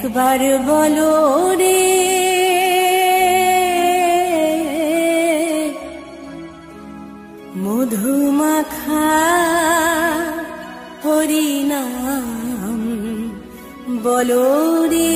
একবার বলো রে মধুমাখা হরিনাম বলো রে।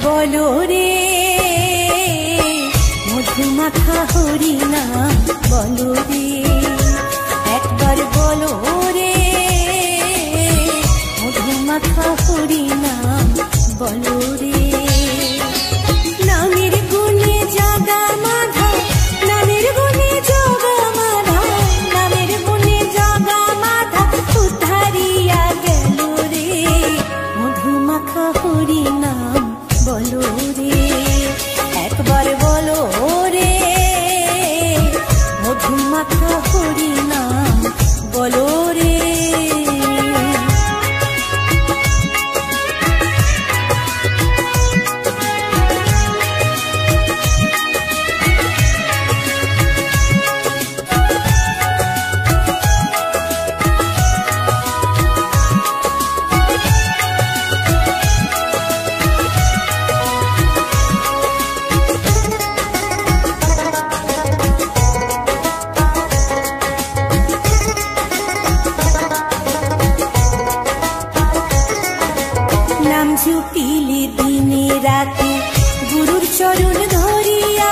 বলো রে মধুমাখা হরিনাম বলো রে, একবার বলো রে মধুমাখা হরিনাম বলো রে। নামের গুণে জাগা মাধা, নামের গুণে জগা মাধা, নামের গুণে জগা মাধা উদ্ধারিয়া গেল রে মধুমাখা হরিনাম বলো রে, একবার বলো রে মধুমাখা হরিনাম বলো রে। নাম জপিলে দিনে রাতে গুরুর চরণ ধরিয়া,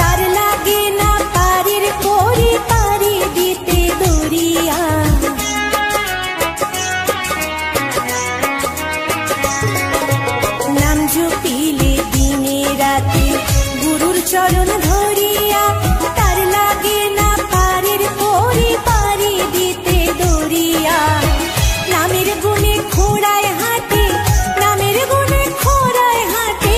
তার লাগে না পারির পরে পারি দিতে দরিয়া। নাম জপিলে দিনে রাতে গুরুর চরণ ধরিয়া, তার লাগে না পারির পরে পারি দিতে দরিয়া। নামের গুণে খোড়ায় হাতে, নামের গুণে খোড়ায় হাতে,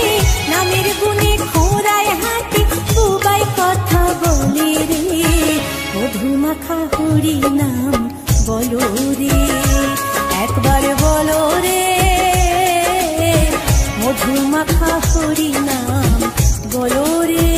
নামের গুণে খোড়ায় হাতে বুবাই কথা বলে রে মধুমাখা হরিনাম বলো রে, একবার বলো রে মধুমাখা হরিনাম বলো রে।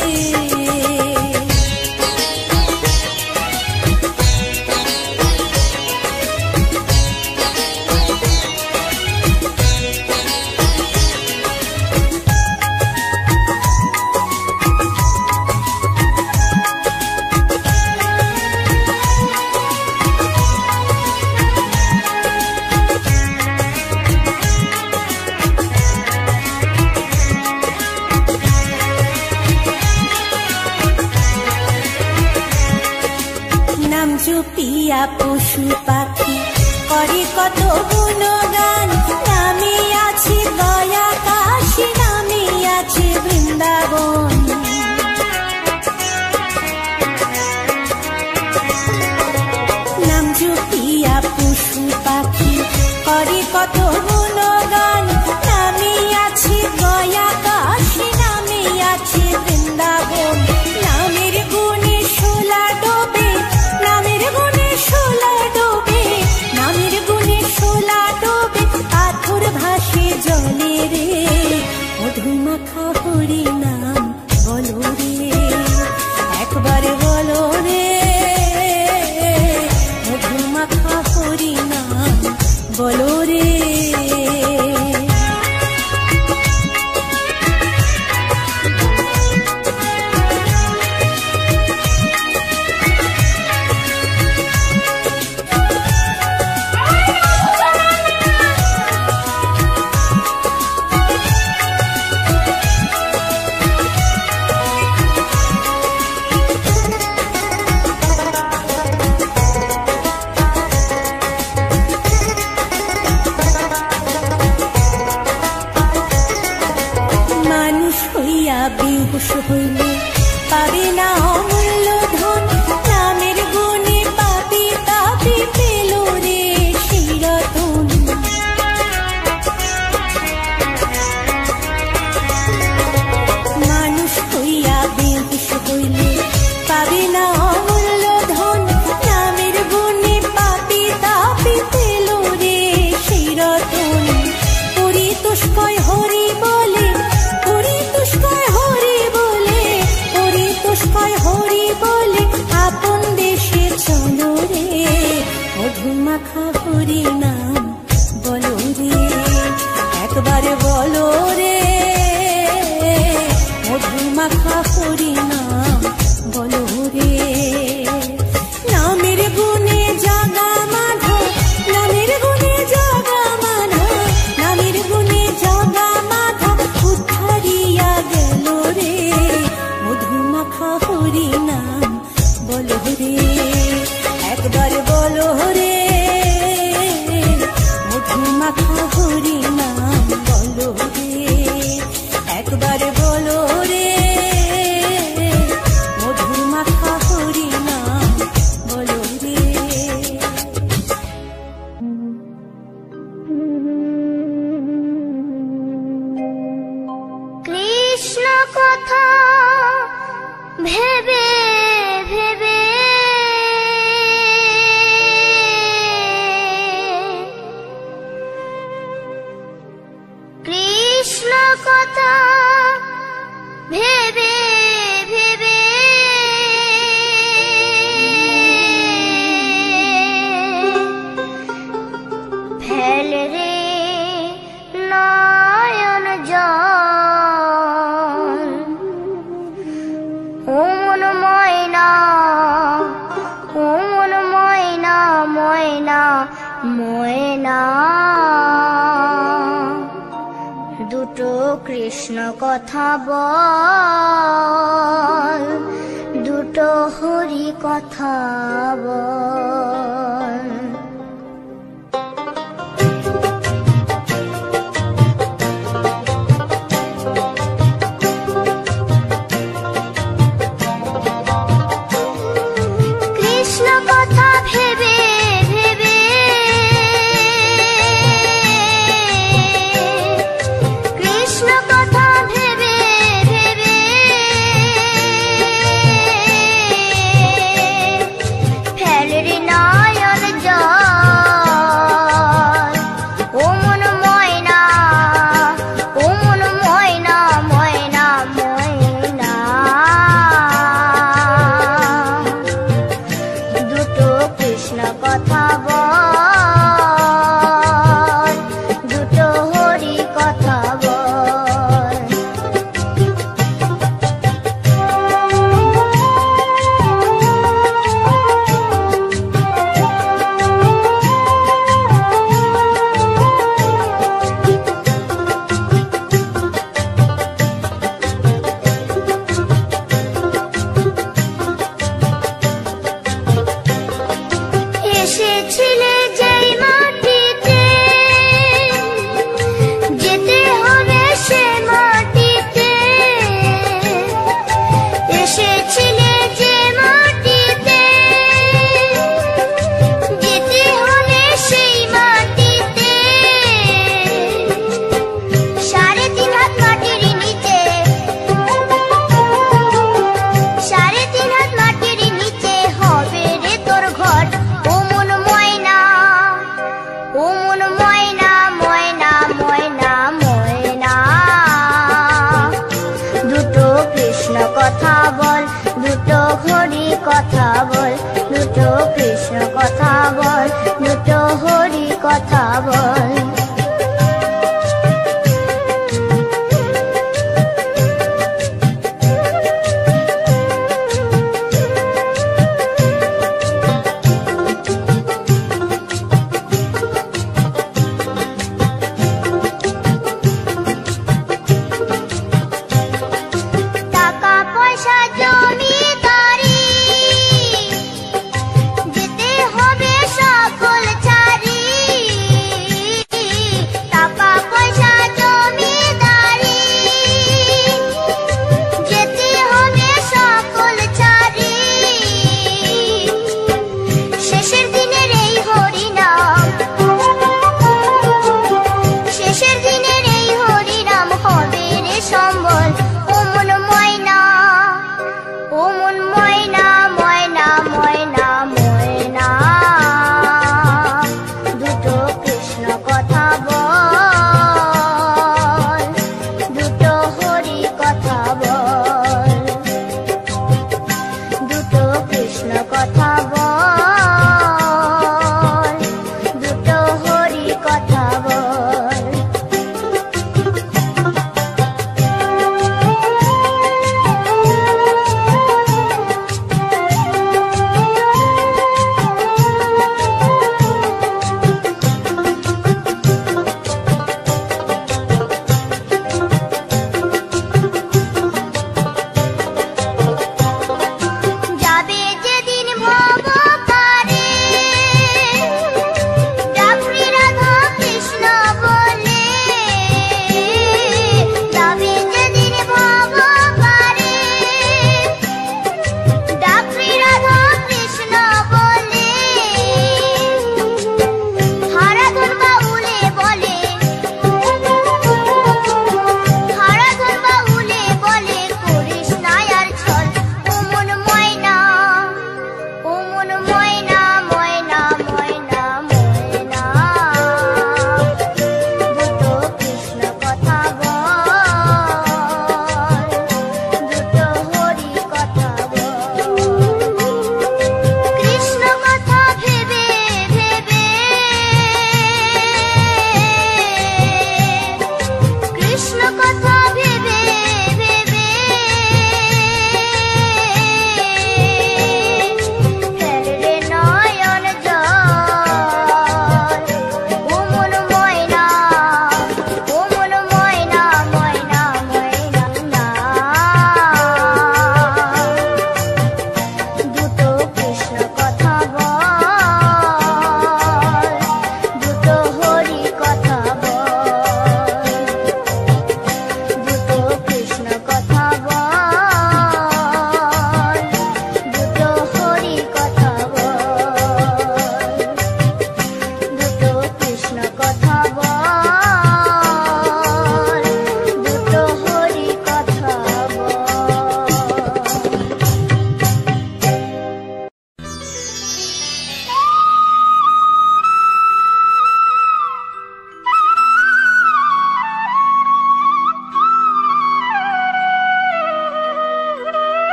নাম জপিয়া পশু পাখি করে কত গুণগান, নামে আছে গয়া কাশী, নামে আছে বৃন্দাবন। নাম জপিয়া পশু পাখি করে কত গুণগান, নামে আছে গয়া কাশী, নামে আছে বৃন্দাবন। নামের গুণে শোলা ডোবে, নামের গুণে শোলা ডোবে, নামের গুণে শোলা ডোবে, পাথর ভাসে জলে রে মধুমাখা হরিনাম বলো রে, একবার বলো রে মধুমাখা হরিনাম বলো রে। বেহুশ হইলে পাবে না অমূল্য ধন, নামের গুণে পাপি তাপি পেল রে শিরতন। আপন পরিতোষকয় হরি বলে, পরিতোষকয় হরি বলে, পরিতোষকয় হরি বলে আপন দেশে চলো রে, মধুমাখা হরি নাম বলো রে, একবার বলো রে, মধুমাখা হরি নাম বলো রে। নামের গুণে জাগা মাধব, নামের গুণে জাগা মাধব, নামের গুণে জাগা মাধব উদ্ধারিয়া গেল রে, মধুমাখা হরি নাম বলো রে, একবার বলো রে, মধুমাখা হরি নাম বলো রে, একবার বলো রে, মধুমাখা হরি নাম বলো রে। কৃষ্ণ কথা ভেবে ভেবে কৃষ্ণ কথা ভেবে ভেবে ফেল রে নয়ন জল, ও মন ময়না, ও মন ময়না, ময়না ময়না, দুটো কৃষ্ণ কথা বল, দুটো হরি কথা বল। কৃষ্ণ কথা ভেবে ভেবে কৃষ্ণ কথা ভেবে ভেবে ফেল রে নয়ন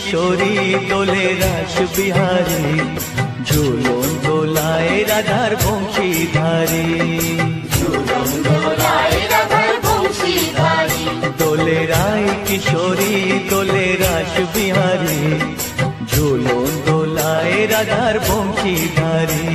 কিশোরী দোলে রাস বিহারী, ঝুলন দোলায় রাধার বংশীধারী। দোলে রায় কিশোরী দোলে রাস বিহারী, ঝুলন দোলায় রাধার বংশীধারী।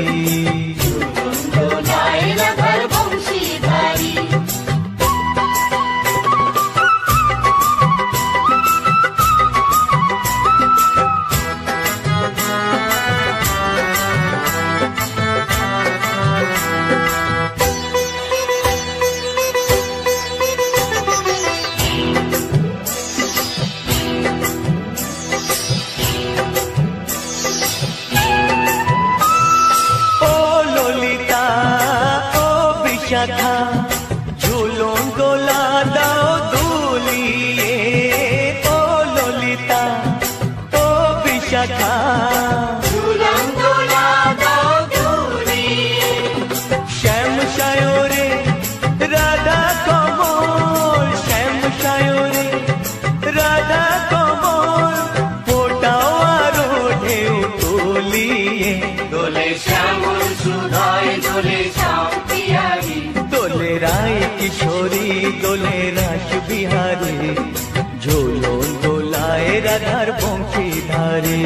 ঝুলন দোলা দাও দুলিয়ে, ও ললিতা ও বিশাখা, ঝুলন দোলা দাও দুলিয়ে। শ্যাম সায়রে রাধা কমল, শ্যাম সায়রে রাধা কমল, ফোটাও আরো ঢেউ তুলিয়ে। দোলে শ্যামল সুধায় দোলে শ্যাম পিয়ারি, দোলে রায় কিশোরী দোলে রাস বিহারী, ঝুলন দোলায় রাধার বংশীধারী।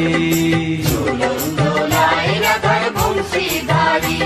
ঝুলন দোলায় রাধার বংশীধারী।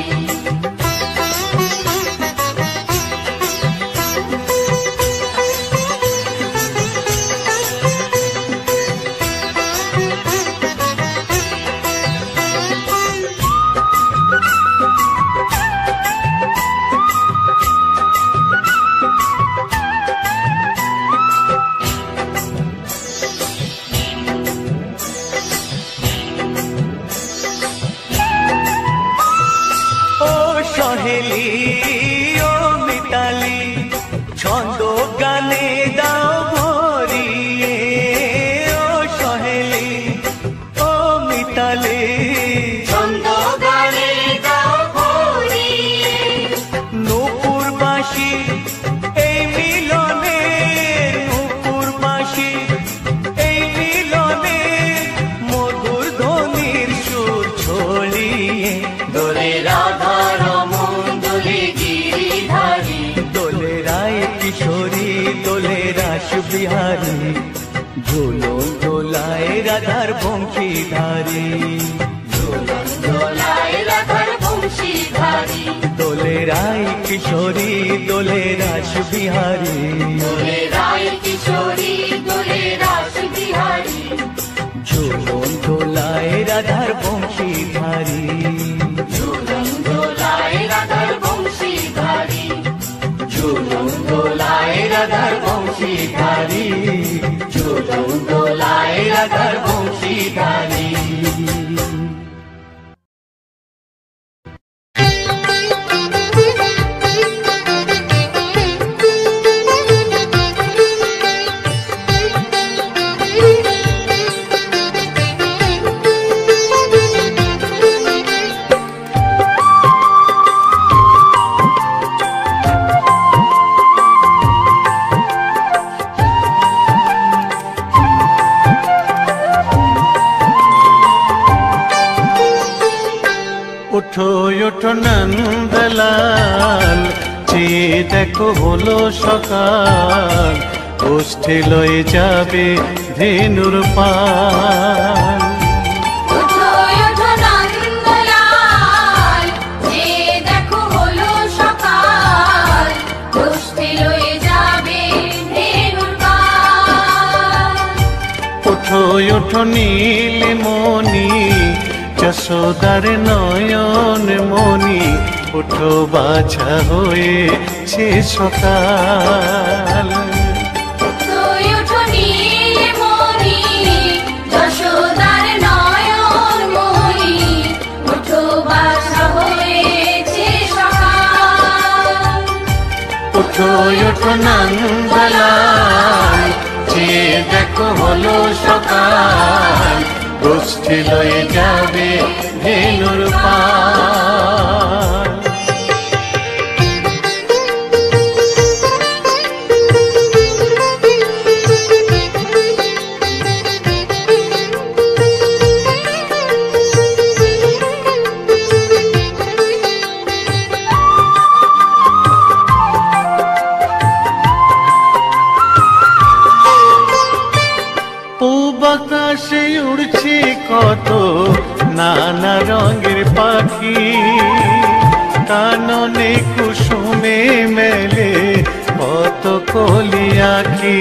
সহেলি ও মিতালি, ছন্দ গানে দাও ভরিয়ে, ও সহেলি ও মিতালি, ছন্দ গানে দাও ভরিয়ে। নূপুর বাঁশি এই মিলনে, নূপুর বাঁশি এই মিলনে, মধুর ধ্বনির সুর ছড়িয়ে। দোলে রাধা কিশোরী দোলে রাস বিহারী, ঝুলন দোলায় রাধার বংশীধারী। ঝুলন দোলায় রাধার বংশীধারী। দোলে রায় কিশোরী দোলে রাস বিহারী, দোলে রায় কিশোরী দোলে রাস বিহারী, ঝুলন দোলায় রাধার বংশীধারী। ঝুলন দোলায় রাধার বংশীধারী, ঝুলন দোলায় রাধার বংশীধারী, ঝুলন দোলায় রাধার বংশীধারী। ওঠো ওঠো নন্দলাল, চেয়ে দেখো হলো সকাল, গোষ্ঠী লয়ে যাবে ধেনুর পাল। ওঠো ওঠো নন্দলাল, চেয়ে দেখো হলো সকাল, গোষ্ঠী লয়ে যাবে ধেনুর পাল। ওঠো ওঠো নীলমণি, যশোদার নয়ন মণি, ওঠো বাছা হয়েছে সকাল। ওঠো ওঠো নীলমণি, যশোদার নয়ন মণি, ওঠো বাছা হয়েছে সকাল। ওঠো ওঠো নন্দলাল, চেয়ে দেখো হলো সকাল, গোষ্ঠী লয়ে যাবে ধেনুর পাল। আকাশে উড়ছে কত নানা রঙের পাখি, কাননে কুসুমে মেলে কত কলি আঁখি।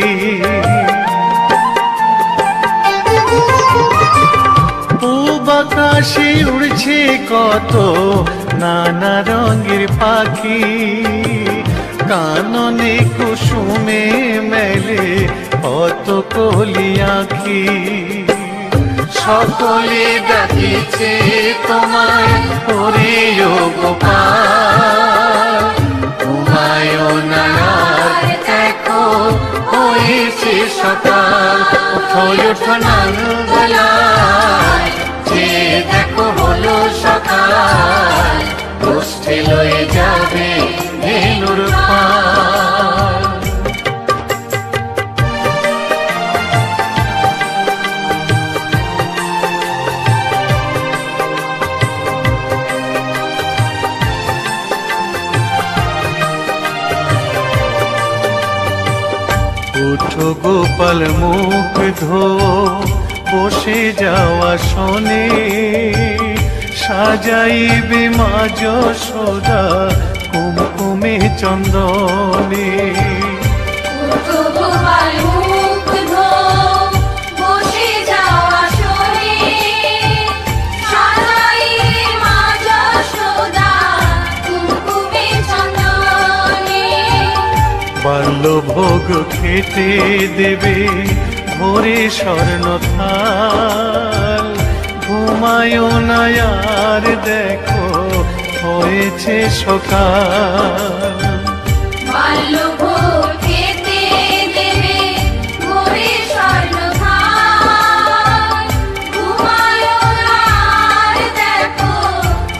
পূব আকাশে উড়ছে কত নানা রঙের পাখি, কাননে কুসুমে মেলে কত কলি আঁখি। সকলে ডাকিছে তোমায় ওরে ও গোপাল, ঘুমায়ো না আর দেখো হয়েছে সকাল। ওঠো ওঠো নাঙ্গলায়, যে দেখো হলো সকাল, গোষ্ঠী লয়ে যাবে ধেনুর পাল। উঠো গোপাল মুখ ধো, বসে যাওয়া শোনে, সাজাইবে মা যশোদা কুমকুমে চন্দনে। উঠো গোপাল মুখ ধো, বসে যাওয়া শোনে, সাজাইবে মা যশোদা কুমকুমে চন্দনে। বাল্যভোগ খেতে দেবে ভোরে স্বর্ণ থাল, ঘুমায়ো না আর দেখো হয়েছে সকাল। বাল্যভোগ খেতে দেবে ভোরে স্বর্ণ থাল, ঘুমায়ো না আর দেখো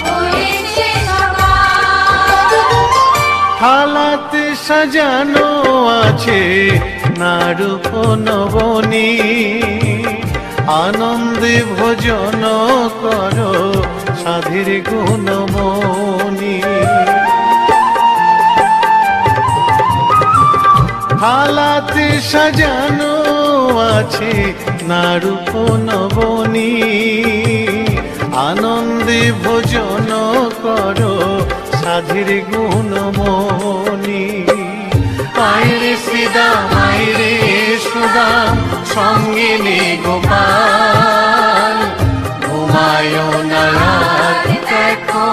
হয়েছে সকাল। থালাতে সাজানো আছে নারূপ নবনী, আনন্দে ভোজন করো সাধীর গুণমণি। থালাতে সাজানো আছে নারূপ নবনী, আনন্দে ভোজন করো সাধীর গুণমণি। আইরে শ্রীদাম আইরে সুদাম সঙ্গে নে গোপাল, ঘুমায়ো না আর দেখো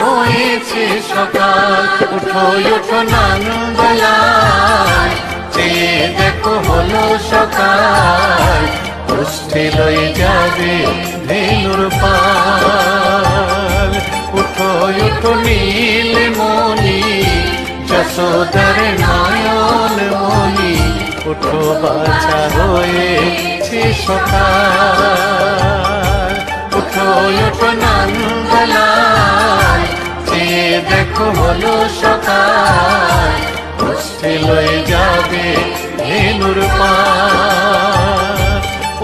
হয়েছে সকাল। উঠো ওঠো নাঙ্গলায়, যে দেখো হলো সকাল, গোষ্ঠী লয়ে যাবে ধেনুর পাল। উঠো ওঠো নীলমণি, যশোদার নয়ন মণি, উঠো বাছা হয়েছে সকাল। উঠো ওঠো নাঙ্গলায়, যে দেখো হলো সকাল, গোষ্ঠী লয়ে যাবে ধেনুর পাল।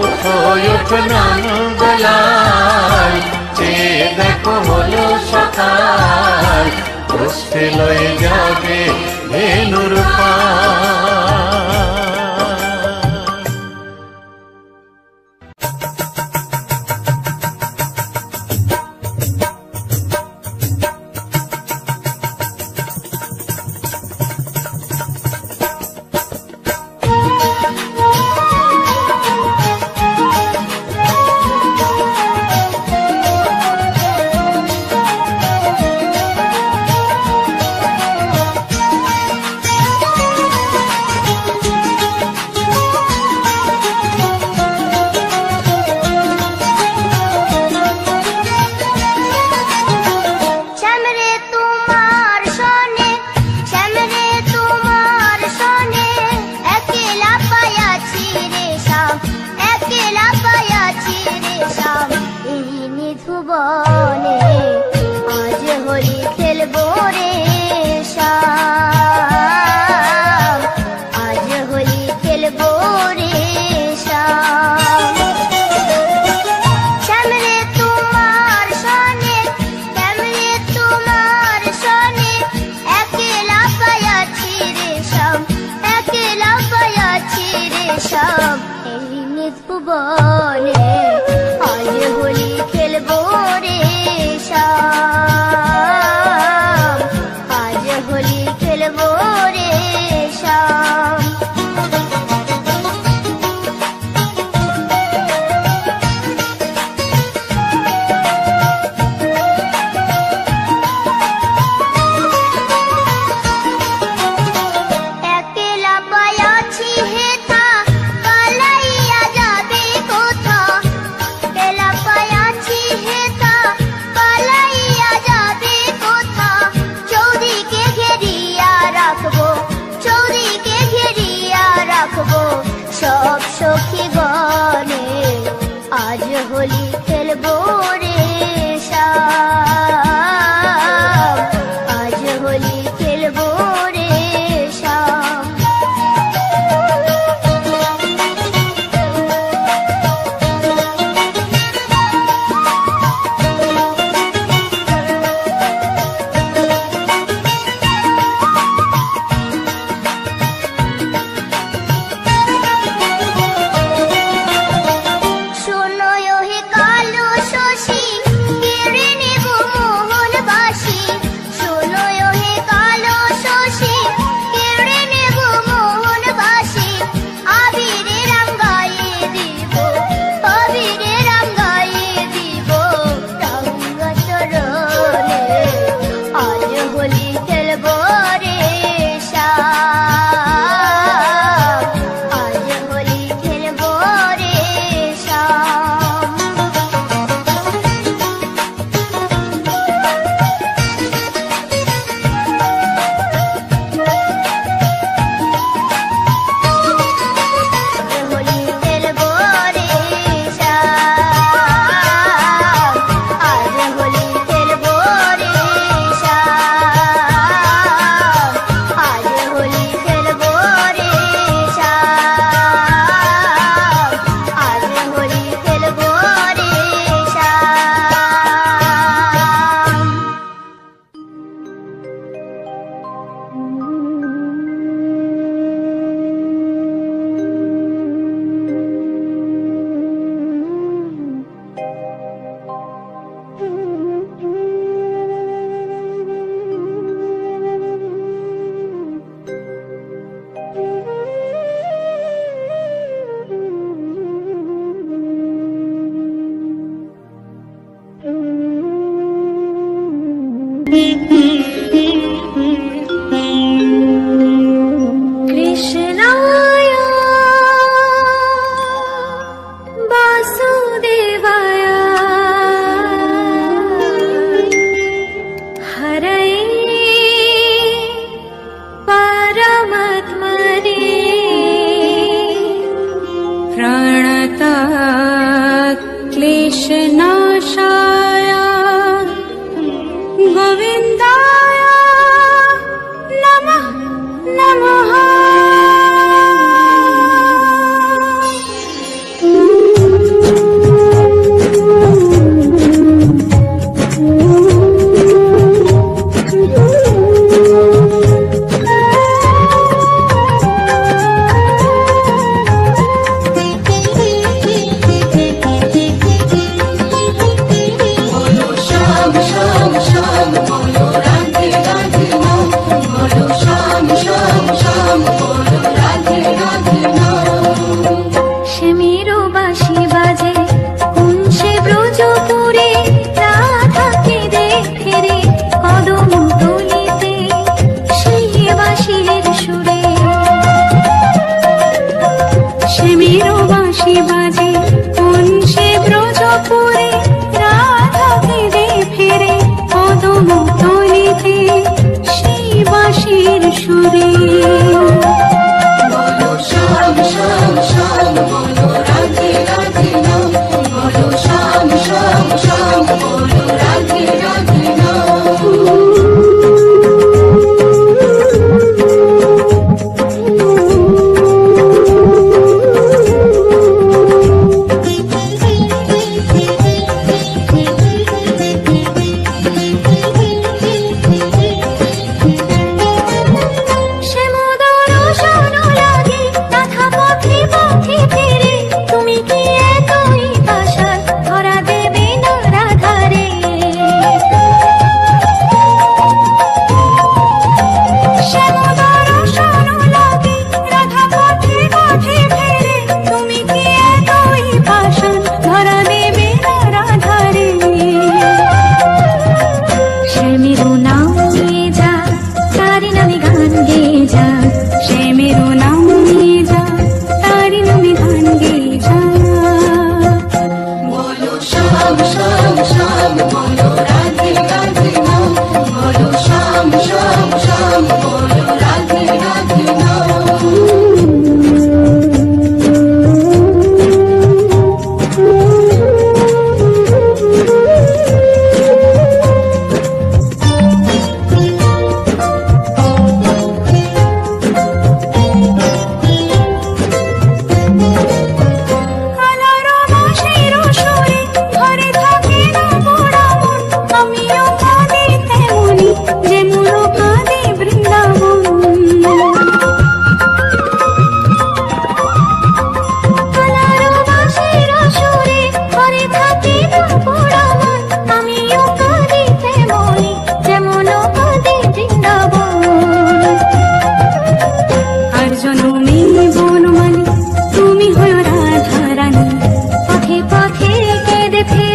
উঠো ওঠো নাঙ্গলায়, যে দেখো হলো সকাল, গোষ্ঠী লয়ে যাবে ধেনুর পাল। সব এই ভুবন হোলি খেলবো রে শ্যাম, আজ হোলি খেলবো রে শ্যাম।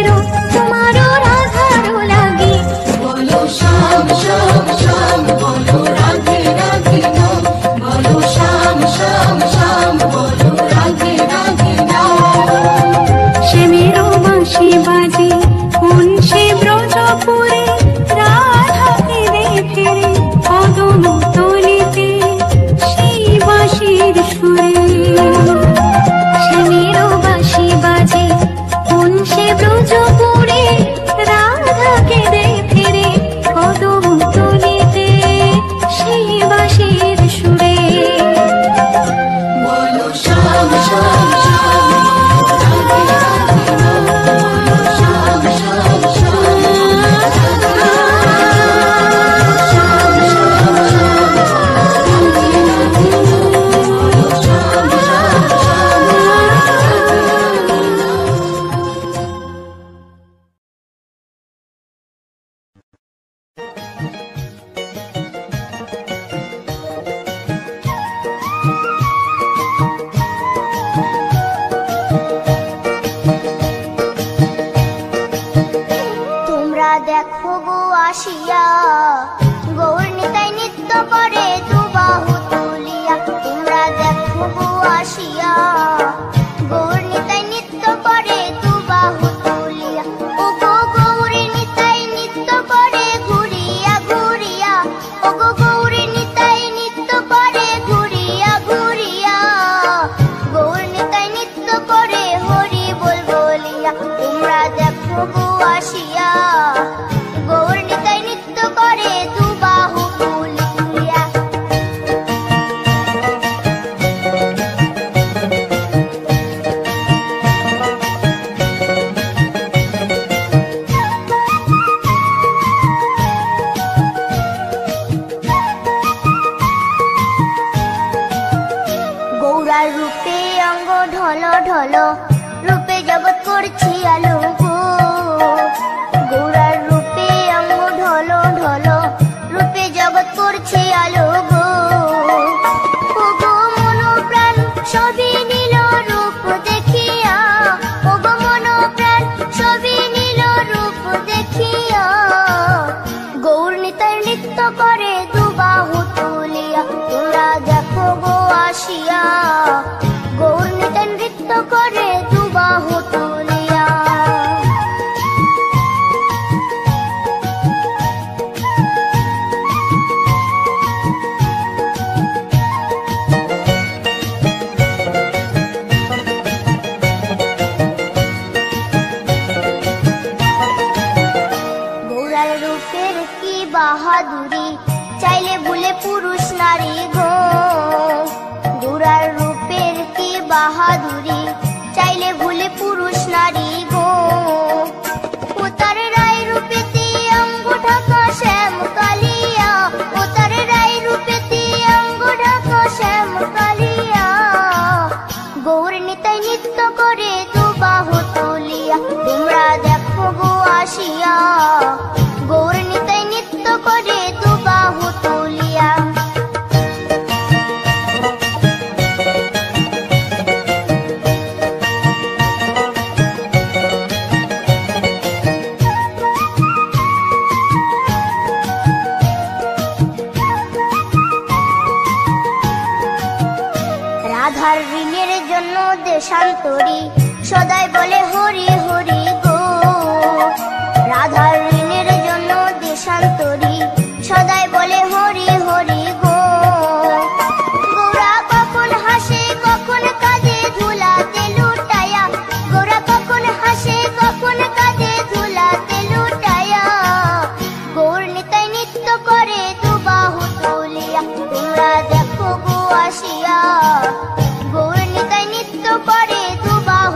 শ্যামেরও তোমারও রাধারও লাগে। বলো শ্যাম শ্যাম শ্যাম, বলো রাধে রাধে নাম, বলো শ্যাম শ্যাম শ্যাম, বলো রাধে রাধে নাম। শ্যামেরও বাঁশি বাজে কোন সে ব্রজপুরে, রাধাকে দেখে রে কদম তলিতে সেই বাঁশির সুরে। শ্যামেরও বাঁশি বাজে কোন সে ব্রজপুরে, রাধাকে দেখে রে কদম তলিতে সেই বাঁশির সুরে। বলো শ্যাম শ্যাম শ্যাম, রাধে রাধে নাম, বলো শ্যাম শ্যাম শ্যাম, শ্যাম শ্যাম শ্যাম, রাধে রাধে নাম, বলো শ্যাম শ্যাম শ্যাম, রাধে রাধে নাম। তোমরা দেখো গো আসিয়া, গৌর নিতাই নৃত্য করে দুবাহু তুলিয়া। তোমরা দেখো গো আসিয়া, গৌর নিতাই নৃত্য করে দুবাহু তুলিয়া। ও গো গৌরী নিতাই নৃত্য করে ঘুরিয়া ঘুরিয়া, ও গো গৌরী নিতাই নৃত্য করে ঘুরিয়া ঘুরিয়া। গৌর নিতাই নৃত্য করে হরি বল বলিয়া। তোমরা দেখো গো আসিয়া, গৌর নিতাই নৃত্য করে দুবাহু তুলিয়া। গৌরার রূপে অঙ্গ ঢল ঢল, রূপে জগৎ করছি আলো গো। গৌরার রূপে অঙ্গ ঢল ঢল, রূপে জগৎ করছি আলো গো। ও গো মন প্রাণ সবই নীল রূপ দেখিয়া, ও গো মন প্রাণ সবই নীল রূপ দেখিয়া। গৌর নিতাই নৃত্য করে দুবাহু তুলিয়া। তোমরা দেখো গো আসিয়া, গৌর নিতাই নৃত্য করে দুবাহু তুলিয়া। গৌরার রূপের কি বাহাদুরি, চাইলে ভুলে পুরুষ নারী গো। গৌরার রূপের কি বাহাদুরি, চাইলে ভুলে পুরুষ নারী গো। ও তার রায় রূপেতে অঙ্গ ঢাকা শ্যাম কালিয়া, ও তার রায় রূপেতে অঙ্গ ঢাকা শ্যাম কালিয়া। গৌর নিতাই নৃত্য করে দুবাহু তুলিয়া। তোমরা দেখো গো আসিয়া, গৌর নিতাই নৃত্য করে দুবাহু তুলিয়া। রাধার ঋণের জন্য দেশান্তরী, সদাই বলে হরি হরি গো। রাধার ঋণের জন্য দেশান্তরী, সদাই বলে হরি হরি গো। গৌরা কখন হাসে কখন কাঁদে ধুলাতে লুটায়া, গৌরা কখন হাসে কখন কাঁদে ধুলাতে লুটায়া। গৌর নিতাই নৃত্য করে দুবাহু তুলিয়া। তোমরা দেখো গো আসিয়া, গৌর নিতাই নৃত্য করে দুবাহু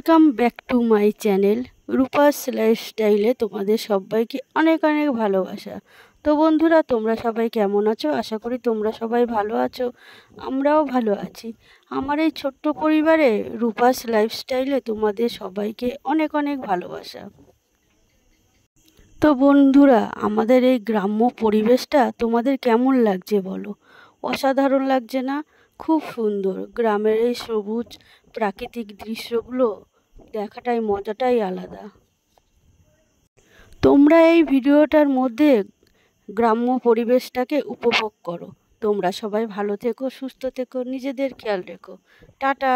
welcome back to my channel Rupa's লাইফস্টাইলে তোমাদের সবাইকে অনেক অনেক ভালোবাসা। তো বন্ধুরা, তোমরা সবাই কেমন আছো? আশা করি তোমরা সবাই ভালো আছো, আমরাও ভালো আছি। আমার এই ছোট্ট পরিবারে রূপাস লাইফস্টাইলে তোমাদের সবাইকে অনেক অনেক ভালোবাসা। তো বন্ধুরা, আমাদের এই গ্রাম্য পরিবেশটা তোমাদের কেমন লাগছে বলো? অসাধারণ লাগছে না? খুব সুন্দর। গ্রামের এই সবুজ প্রাকৃতিক দৃশ্যগুলো দেখাটাই মজাটাই আলাদা। তোমরা এই ভিডিওটার মধ্যে গ্রাম্য পরিবেশটাকে উপভোগ করো। তোমরা সবাই ভালো থেকো, সুস্থ থেকো, নিজেদের খেয়াল রেখো। টাটা।